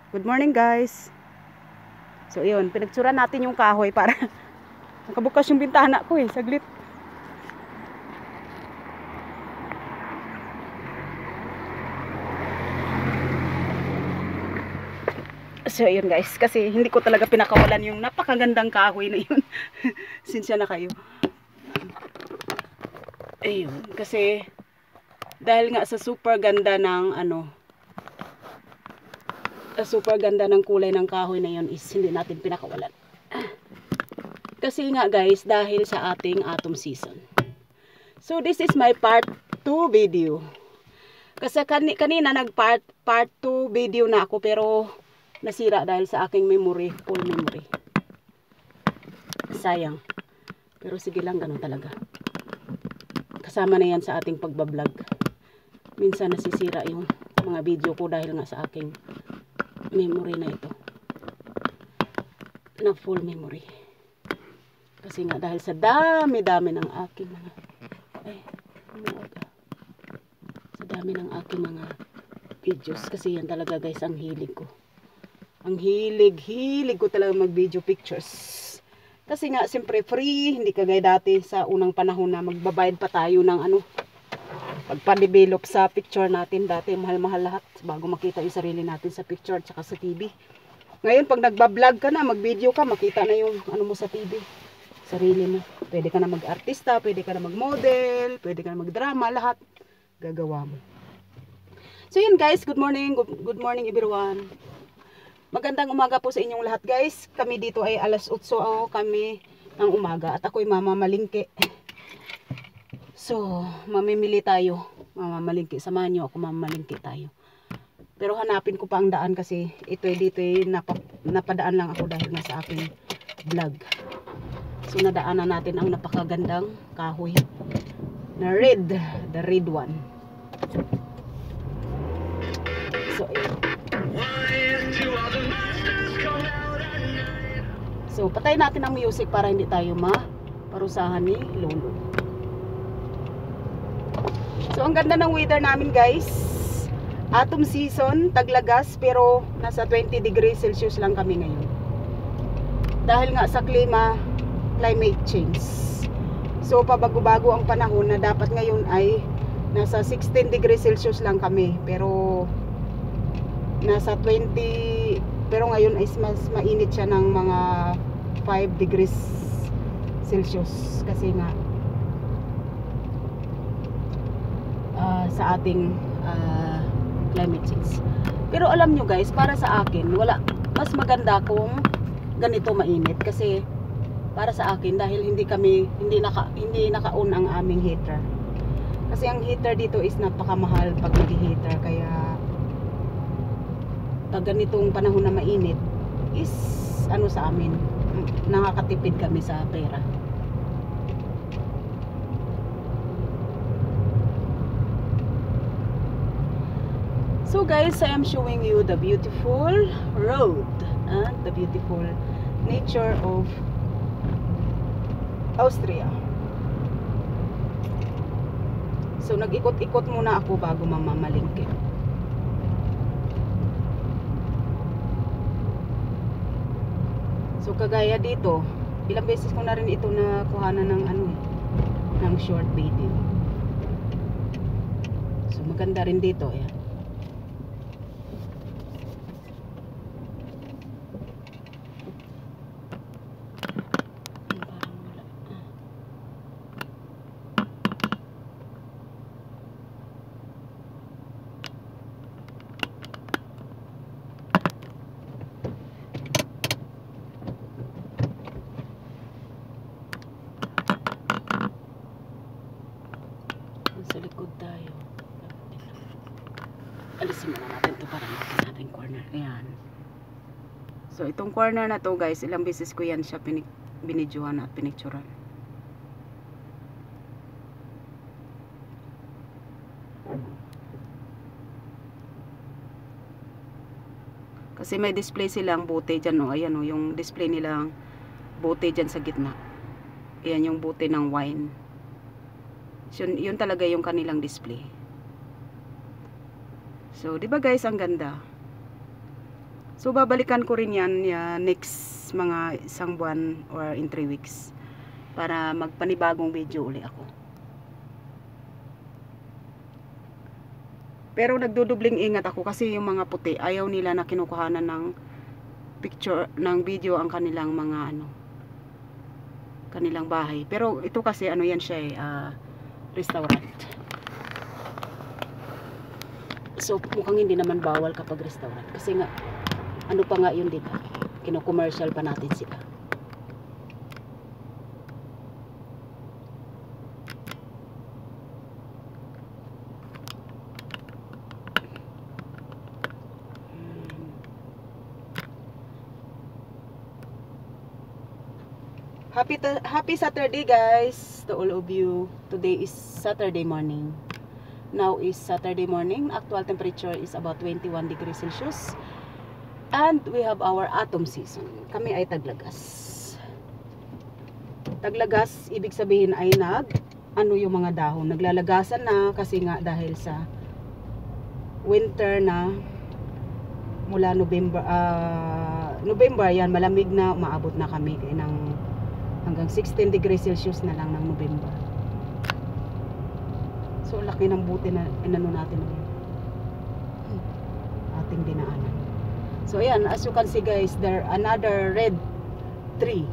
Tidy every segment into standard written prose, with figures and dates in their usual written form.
Good morning guys. So yun, pinagtsura natin yung kahoy para nakabukas yung bintana ko saglit. So yun guys, kasi hindi ko talaga pinakawalan yung napakagandang kahoy na yun. Sinsya na kayo. Ayun, kasi dahil nga sa super ganda ng super ganda ng kulay ng kahoy na yun is hindi natin pinakawalan. Kasi nga guys, dahil sa ating autumn season. So this is my part 2 video. Kasi kanina part 2 video na ako pero nasira dahil sa aking memory, full memory. Sayang. Pero sige lang, ganun talaga. Kasama na yan sa ating pagbablog. Minsan nasisira yung mga video ko dahil nga sa aking memory na ito. Na full memory. Kasi nga dahil sa dami-dami ng aking mga sa dami ng aking mga videos. Kasi yan talaga guys ang hilig ko. Ang hilig ko talaga mag video pictures. Kasi nga siyempre free, hindi kagaya dati sa unang panahon na magbabayad pa tayo ng pagpa-develop sa picture natin. Dati mahal-mahal lahat bago makita yung sarili natin sa picture at saka sa TV. Ngayon pag nagbablog ka na, mag-video ka, makita na yung mo sa TV. Sarili mo. Pwede ka na mag-artista, pwede ka na mag-model, pwede ka na mag-drama, lahat gagawa mo. So yun guys, good morning everyone. Magandang umaga po sa inyong lahat guys. Kami dito ay alas 8 kami ng umaga at ako'y mamamalingki. So, mamimili tayo. Mamamalingki, samahan nyo ako, mamamalingki tayo. Pero hanapin ko pa ang daan kasi dito napadaan lang ako dahil nga sa aking vlog. So nadaanan natin ang napakagandang kahoy na red, the red one. So patay natin ang music para hindi tayo maparusahan ni Lolo. So ang ganda ng weather namin guys. Autumn season, taglagas, pero nasa 20 degrees Celsius lang kami ngayon. Dahil nga sa climate change. So pabago-bago ang panahon na dapat ngayon ay nasa 16 degrees Celsius lang kami, pero nasa 20, pero ngayon ay mas mainit siya ng mga 5 degrees Celsius kasi nga sa ating climate change. Pero alam nyo guys, para sa akin mas maganda kung ganito mainit kasi para sa akin dahil hindi naka-on ang aming heater. Kasi ang heater dito is napakamahal pag nag-heater, kaya pag ganitong panahon na mainit is sa amin, nakakatipid kami sa pera. So guys, I am showing you the beautiful road and the beautiful nature of Austria. So nag-ikot-ikot muna ako bago mamamalingki. So kagaya dito, ilang beses ko na rin ito nakuhanan ng ng short video. So maganda rin dito, yan. Sa likod tayo. Alisin muna natin ito para makita natin corner. Ayan. So itong corner na to guys, ilang beses ko yan siya binidyohan at pinicturan. Kasi may display silang bote dyan, no? Ayan, no? Yung display nilang bote dyan sa gitna. Ayan yung bote ng wine. So, yun talaga yung kanilang display. So, di ba guys, ang ganda. So babalikan ko rin yan next mga isang buwan or in 3 weeks para magpanibagong video uli ako. Pero nagdudubling ingat ako kasi yung mga puti ayaw nila na kinukuhanan ng picture ng video ang kanilang mga kanilang bahay. Pero ito kasi yan siya restaurant. So mukhang hindi naman bawal kapag restaurant kasi nga ano pa nga yun, diba? Kino-commercial pa natin sila. Happy Saturday guys to all of you. Today is Saturday morning. Now is Saturday morning. Actual temperature is about 21 degrees Celsius. And we have our autumn season. Kami ay taglagas. Taglagas, ibig sabihin ay yung mga dahon. Naglalagasan na kasi nga dahil sa winter na mula November yan, malamig na, umaabot na kami ng hanggang 16 degrees Celsius na lang ng November. So laki ng buti na natin ngayon. Ating dinaanan. So ayan, as you can see guys, there another red tree.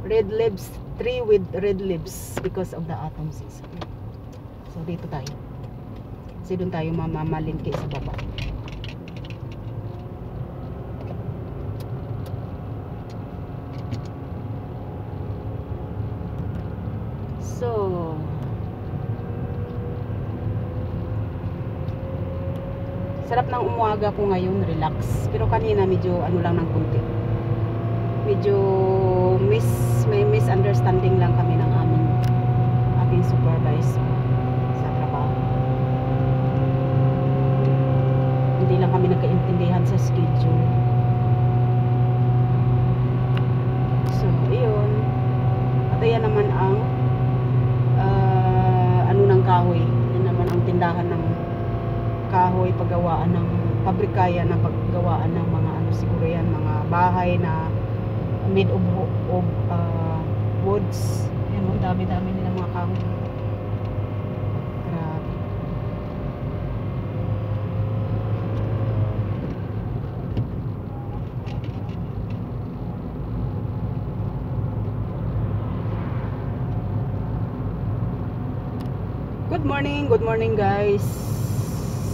Red leaves, tree with red leaves because of the autumn season. So dito tayo. Kasi doon tayo mamamalingki sa baba. So sarap ng umaga ko ngayon, relax. Pero kanina medyo lang ng kunti. Medyo may misunderstanding lang kami ng ating supervisor sa trabaho. Hindi lang kami nagkaintindihan sa schedule. So, ayun. At ayan naman ang ng kahoy. Yan naman ang tindahan ng kahoy, paggawaan ng pabrikaya na paggawaan ng mga siguro yan, mga bahay na made of woods. Yan, ang dami-dami nilang mga kahoy. Grabe. Good morning guys.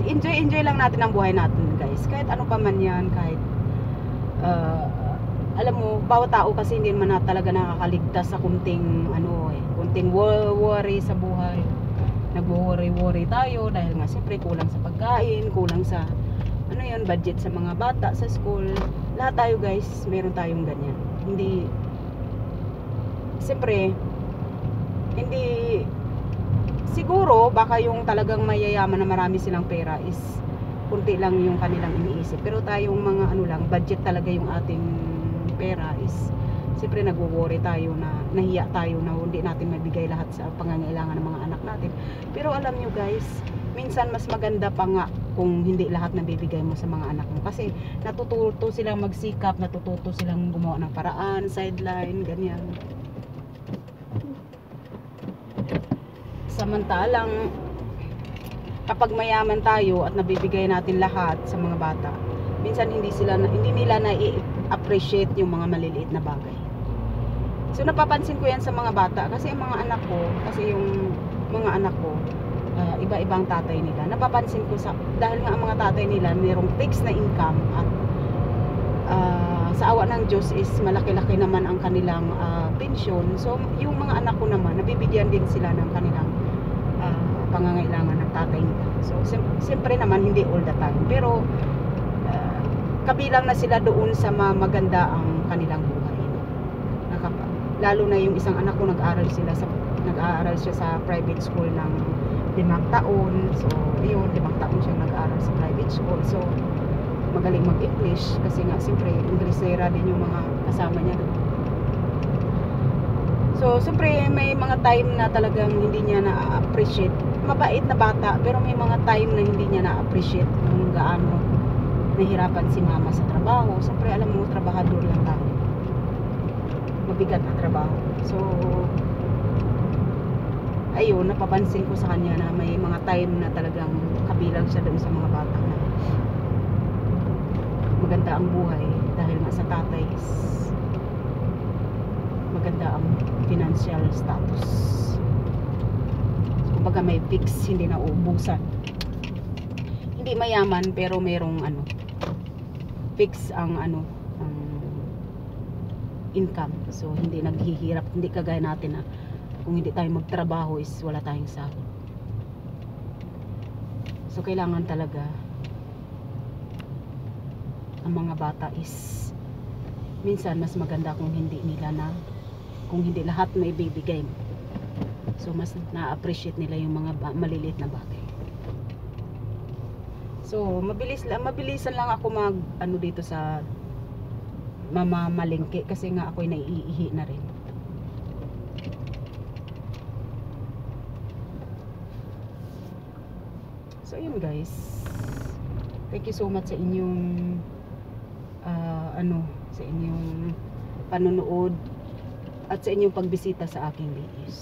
Enjoy lang natin ang buhay natin guys. Kahit ano pa man yan, kahit alam mo, bawat tao kasi hindi man talaga nakakaligtas sa kunting worry sa buhay. Nagwo-worry tayo dahil nga siyempre kulang sa pagkain, kulang sa budget sa mga bata sa school. Lahat tayo guys, meron tayong ganyan. Hindi siguro baka yung talagang mayayaman na marami silang pera is kunti lang yung kanilang iniisip. Pero tayong mga budget talaga yung ating pera is siyempre nagwo-worry tayo na nahiya tayo na hindi natin mabigay lahat sa pangangailangan ng mga anak natin. Pero alam nyo guys, minsan mas maganda pa nga kung hindi lahat nabibigay mo sa mga anak mo. Kasi natututo silang magsikap, natututo silang gumawa ng paraan, sideline, ganyan. Samantalang kapag mayaman tayo at nabibigay natin lahat sa mga bata, minsan hindi nila na-appreciate yung mga maliliit na bagay. So napapansin ko yan sa mga bata kasi yung mga anak ko iba-ibang tatay nila. Napapansin ko dahil nga ang mga tatay nila mayroong fixed na income at sa awa ng Diyos is malaki-laki naman ang kanilang pensyon. So yung mga anak ko naman nabibigyan din sila ng kanilang pangangailangan ng tatay nila. So siyempre naman hindi all the time, pero kabilang na sila doon sa maganda ang kanilang buhay. Lalo na yung isang anak ko nag-aaral siya sa private school ng 5 taon. So yun, 5 taon siya nag-aaral sa private school. So magaling mag-English kasi nga siyempre Inglesera din yung mga kasama niya doon. So siyempre may mga time na talagang hindi niya na-appreciate. Mabait na bata pero may mga time na hindi niya na-appreciate kung gaano nahihirapan si mama sa trabaho. Siyempre alam mo, trabahador lang tayo, mabigat ang trabaho. So ayun, napapansin ko sa kanya na may mga time na talagang kabilang siya doon sa mga bata na maganda ang buhay dahil nga sa tatay is maganda ang financial status. So, kumbaga may fix, hindi na uubusan. Hindi mayaman pero merong fix ang ang income. So hindi naghihirap, hindi kagaya natin na kung hindi tayo magtrabaho is wala tayong sahod. So kailangan talaga ang mga bata is minsan mas maganda kung hindi lahat na ibibigay mo. So mas na-appreciate nila yung mga maliliit na bagay. So mabilisan lang ako dito sa mamamalingki kasi nga ako'y naiihi na rin. So yun guys, thank you so much sa inyong sa inyong panonood at sa inyong pagbisita sa aking videos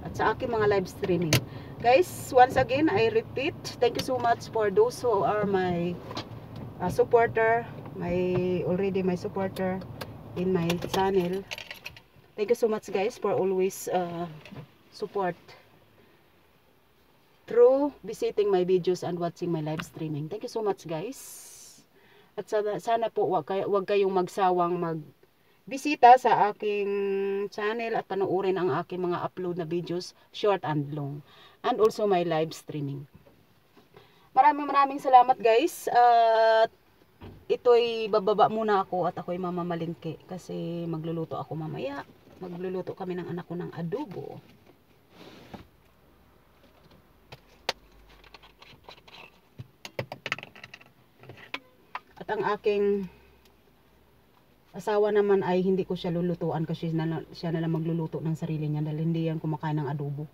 at sa aking mga live streaming. Guys, once again I repeat, thank you so much for those who are my supporter, my supporter in my channel. Thank you so much guys for always support through visiting my videos and watching my live streaming. Thank you so much guys. At sana po wag kayong magsawang magbisita sa aking channel at panoorin ang aking mga upload na videos, short and long, and also my live streaming. Maraming salamat guys. At ito'y bababa muna ako at ako'y mamamalingki kasi magluluto ako mamaya. Magluluto kami ng anak ko ng adobo. At ang aking asawa naman ay hindi ko siya lulutuan kasi siya na lang magluluto ng sarili niya dahil hindi yan kumakain ng adobo.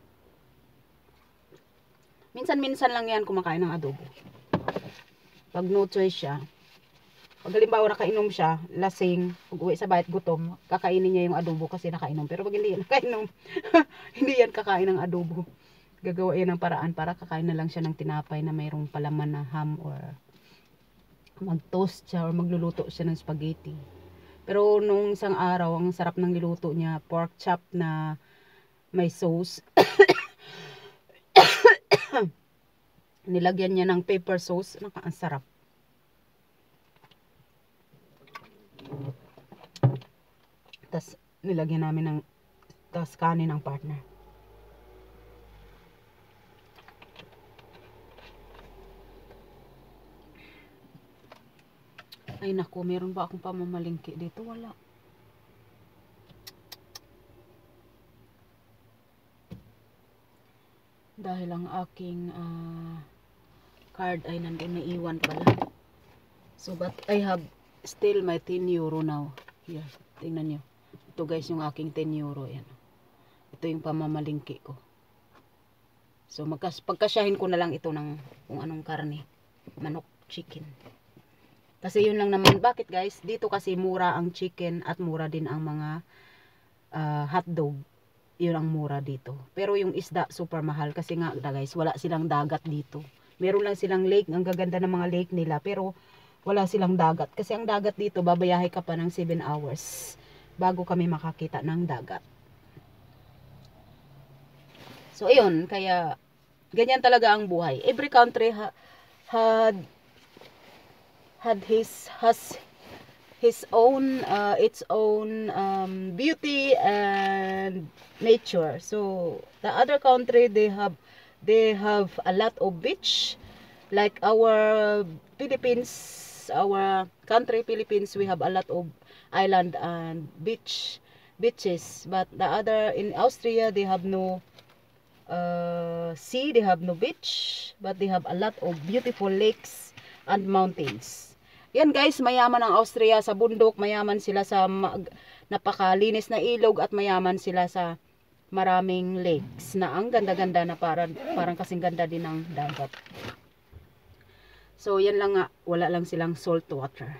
Minsan lang yan kumakain ng adobo. Pag no choice siya, pag halimbawa nakainom siya, lasing, pag uwi sa bahay gutom, kakainin niya yung adobo kasi nakainom. Pero pag hindi yan nakainom, hindi yan kakain ng adobo. Gagawa yan ng paraan para kakain na lang siya ng tinapay na mayroong palaman na ham or mag-toast siya or magluluto siya ng spaghetti. Pero nung isang araw, ang sarap ng niluto niya, pork chop na may sauce. Nilagyan niya ng pepper sauce, ang sarap. Tas nilagyan namin ng kanin ng partner. Ay naku, meron ba akong pamamalingki dito? Wala. Dahil ang aking card ay nandun, naiwan pala. So but I have still my 10 euro now. Here, tingnan nyo. Ito guys yung aking 10 euro. Yan. Ito yung pamamalingki ko. So pagkasyahin ko na lang ito ng kung anong karne. Manok, chicken. Kasi yun lang naman. Bakit guys? Dito kasi mura ang chicken at mura din ang mga hotdog. Yun ang mura dito. Pero yung isda super mahal kasi nga guys, wala silang dagat dito. Meron lang silang lake, ang gaganda ng mga lake nila, pero wala silang dagat. Kasi ang dagat dito, babayahe ka pa ng 7 hours bago kami makakita ng dagat. So ayun, kaya ganyan talaga ang buhay. Every country has his own its own beauty and nature. So the other country, they have a lot of beach, like our Philippines, our country Philippines, we have a lot of island and beaches, but the other in Austria, they have no sea, they have no beach, but they have a lot of beautiful lakes and mountains. Yan guys, mayaman ang Austria sa bundok, mayaman sila sa napakalinis na ilog, at mayaman sila sa maraming lakes na ang ganda-ganda na parang kasing ganda din ng dagat. So, yan lang nga, wala lang silang salt water.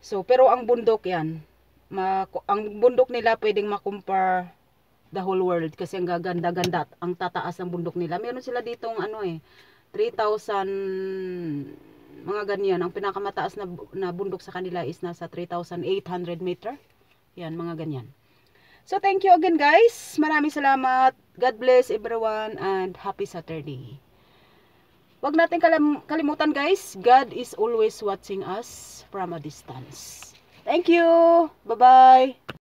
So, pero ang bundok yan, ang bundok nila pwedeng makumpare the whole world kasi ang gaganda-ganda, ang tataas ng bundok nila. Meron sila ditong 3,000 mga ganyan. Ang pinakamataas na bundok sa kanila is nasa 3,800 meter. Yan, mga ganyan. So, thank you again guys. Maraming salamat. God bless everyone and happy Saturday. Huwag natin kalimutan guys, God is always watching us from a distance. Thank you. Bye-bye.